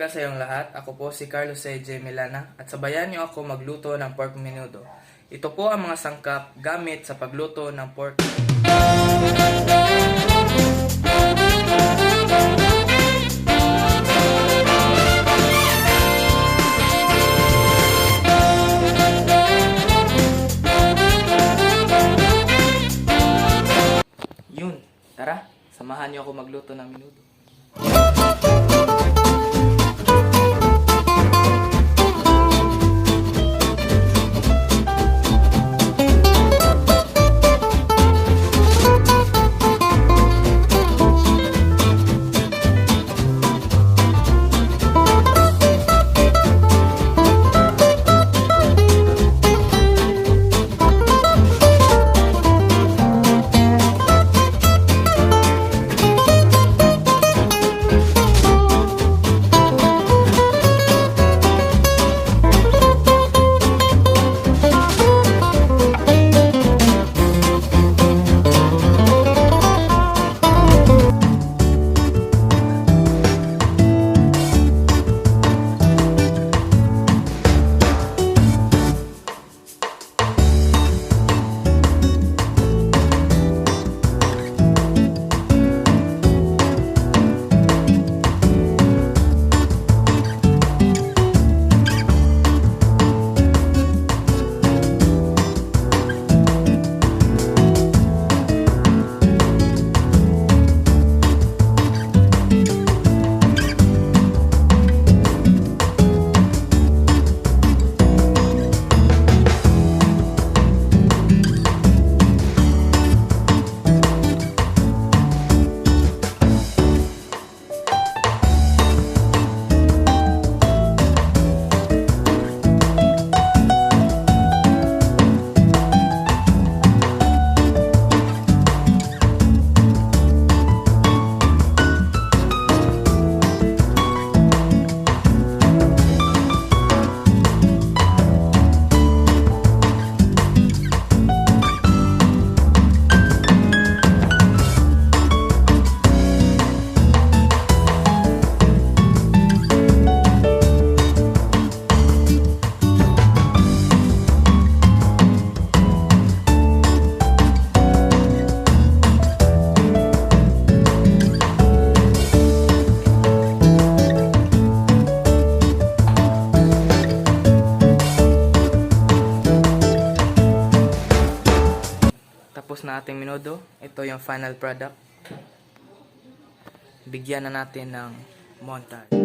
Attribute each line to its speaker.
Speaker 1: umaga sa iyong lahat. Ako po si Carlos C.J. Milana at sabayan niyo ako magluto ng pork menudo. Ito po ang mga sangkap gamit sa pagluto ng pork menudo. Yun, tara, samahan niyo ako magluto ng menudo. Tapos na ating menudo. Ito yung final product. Bigyan na natin ng montage.